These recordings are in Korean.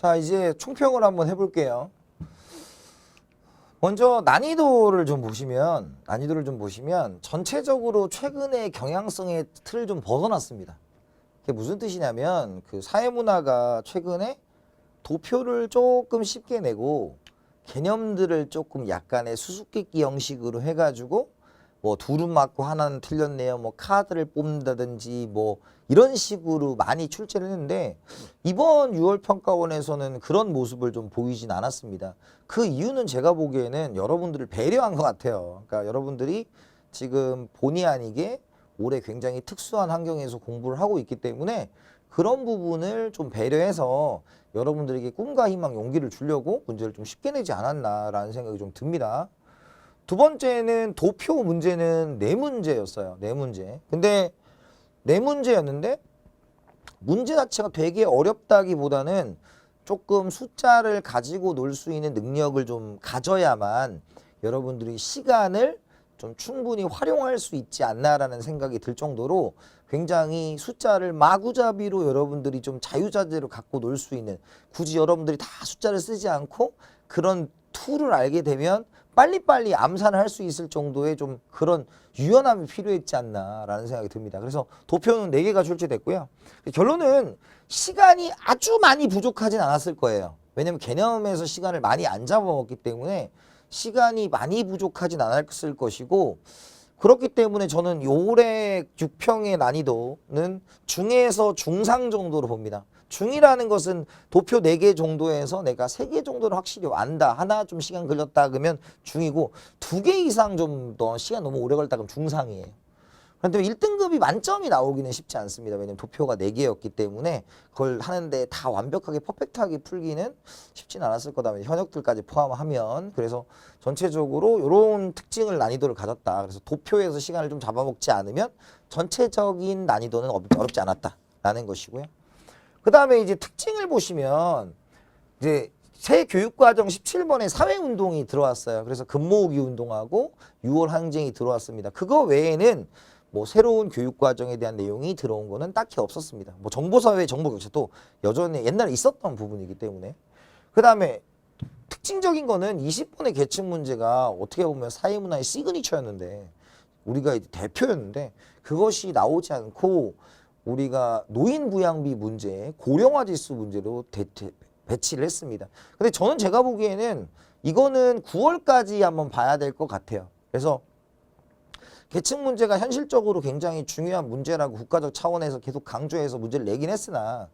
자, 이제 총평을 한번 해볼게요. 먼저 난이도를 좀 보시면 전체적으로 최근의 경향성의 틀을 좀 벗어났습니다. 그게 무슨 뜻이냐면 그 사회문화가 최근에 도표를 조금 쉽게 내고 개념들을 조금 약간의 수수께끼 형식으로 해가지고 뭐 둘은 맞고 하나는 틀렸네요. 뭐 카드를 뽑는다든지 뭐 이런 식으로 많이 출제를 했는데 이번 6월 평가원에서는 그런 모습을 좀 보이진 않았습니다. 그 이유는 제가 보기에는 여러분들을 배려한 것 같아요. 그러니까 여러분들이 지금 본의 아니게 올해 굉장히 특수한 환경에서 공부를 하고 있기 때문에 그런 부분을 좀 배려해서 여러분들에게 꿈과 희망, 용기를 주려고 문제를 좀 쉽게 내지 않았나라는 생각이 좀 듭니다. 두 번째는 도표 문제는 네 문제였어요. 네 문제. 근데 네 문제였는데 문제 자체가 되게 어렵다기보다는 조금 숫자를 가지고 놀 수 있는 능력을 좀 가져야만 여러분들이 시간을 좀 충분히 활용할 수 있지 않나라는 생각이 들 정도로 굉장히 숫자를 마구잡이로 여러분들이 좀 자유자재로 갖고 놀 수 있는, 굳이 여러분들이 다 숫자를 쓰지 않고 그런 툴을 알게 되면 빨리빨리 암산을 할 수 있을 정도의 좀 그런 유연함이 필요했지 않나라는 생각이 듭니다. 그래서 도표는 4개가 출제됐고요. 결론은 시간이 아주 많이 부족하진 않았을 거예요. 왜냐면 개념에서 시간을 많이 안 잡아먹기 때문에 시간이 많이 부족하진 않았을 것이고, 그렇기 때문에 저는 올해 6평의 난이도는 중에서 중상 정도로 봅니다. 중이라는 것은 도표 4개 정도에서 내가 3개 정도를 확실히 안다. 하나 좀 시간 걸렸다 그러면 중이고, 2개 이상 좀 더 시간 너무 오래 걸렸다 그러면 중상이에요. 그런데 1등급이 만점이 나오기는 쉽지 않습니다. 왜냐면 도표가 4개였기 때문에 그걸 하는데 다 완벽하게 퍼펙트하게 풀기는 쉽진 않았을 거다. 현역들까지 포함하면. 그래서 전체적으로 이런 특징을 난이도를 가졌다. 그래서 도표에서 시간을 좀 잡아먹지 않으면 전체적인 난이도는 어렵지 않았다라는 것이고요. 그 다음에 이제 특징을 보시면 이제 새 교육과정 17번에 사회운동이 들어왔어요. 그래서 금모으기 운동하고 6월 항쟁이 들어왔습니다. 그거 외에는 뭐 새로운 교육과정에 대한 내용이 들어온 거는 딱히 없었습니다. 뭐 정보사회, 정보격차도 여전히 옛날에 있었던 부분이기 때문에. 그 다음에 특징적인 거는 20번의 계층 문제가 어떻게 보면 사회문화의 시그니처였는데, 우리가 대표였는데 그것이 나오지 않고 우리가 노인 부양비 문제, 고령화 지수 문제로 배치를 했습니다. 근데 저는 제가 보기에는 이거는 9월까지 한번 봐야 될 것 같아요. 그래서 계층 문제가 현실적으로 굉장히 중요한 문제라고 국가적 차원에서 계속 강조해서 문제를 내긴 했으나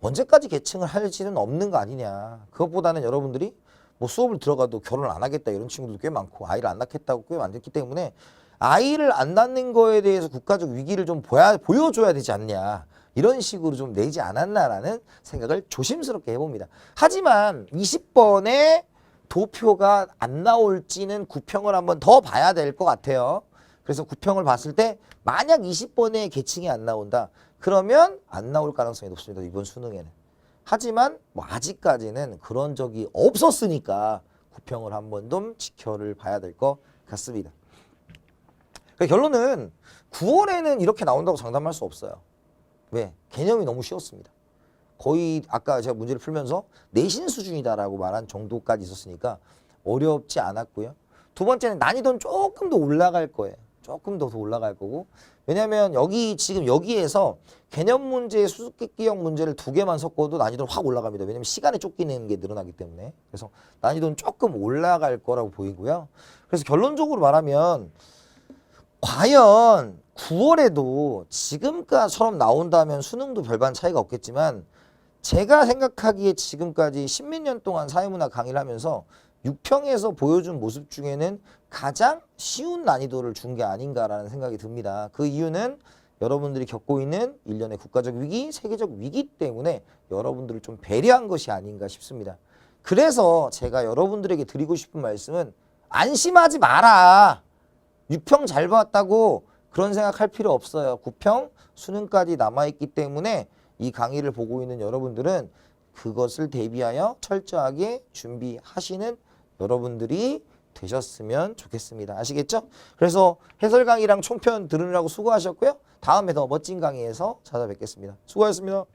언제까지 계층을 할지는 없는 거 아니냐. 그것보다는 여러분들이 뭐 수업을 들어가도 결혼을 안 하겠다 이런 친구들도 꽤 많고 아이를 안 낳겠다고 꽤 많기 때문에 아이를 안 낳는 거에 대해서 국가적 위기를 좀 보여줘야 되지 않냐. 이런 식으로 좀 내지 않았나라는 생각을 조심스럽게 해봅니다. 하지만 20번에 도표가 안 나올지는 9평을 한번 더 봐야 될 것 같아요. 그래서 9평을 봤을 때 만약 20번에 계층이 안 나온다. 그러면 안 나올 가능성이 높습니다. 이번 수능에는. 하지만 뭐 아직까지는 그런 적이 없었으니까 9평을 한번 좀 지켜를 봐야 될 것 같습니다. 결론은 9월에는 이렇게 나온다고 장담할 수 없어요. 왜? 개념이 너무 쉬웠습니다. 거의 아까 제가 문제를 풀면서 내신 수준이다라고 말한 정도까지 있었으니까 어렵지 않았고요. 두 번째는 난이도는 조금 더 올라갈 거예요. 조금 더 올라갈 거고. 왜냐면 지금 여기에서 개념 문제, 수수께끼형 문제를 2개만 섞어도 난이도는 확 올라갑니다. 왜냐면 시간에 쫓기는 게 늘어나기 때문에. 그래서 난이도는 조금 올라갈 거라고 보이고요. 그래서 결론적으로 말하면 과연 9월에도 지금까지처럼 나온다면 수능도 별반 차이가 없겠지만, 제가 생각하기에 지금까지 10몇 년 동안 사회문화 강의를 하면서 6평에서 보여준 모습 중에는 가장 쉬운 난이도를 준 게 아닌가라는 생각이 듭니다. 그 이유는 여러분들이 겪고 있는 일련의 국가적 위기, 세계적 위기 때문에 여러분들을 좀 배려한 것이 아닌가 싶습니다. 그래서 제가 여러분들에게 드리고 싶은 말씀은 안심하지 마라. 6평 잘 봤다고 그런 생각할 필요 없어요. 9평 수능까지 남아있기 때문에 이 강의를 보고 있는 여러분들은 그것을 대비하여 철저하게 준비하시는 여러분들이 되셨으면 좋겠습니다. 아시겠죠? 그래서 해설 강의랑 총편 들으느라고 수고하셨고요. 다음에 더 멋진 강의에서 찾아뵙겠습니다. 수고하셨습니다.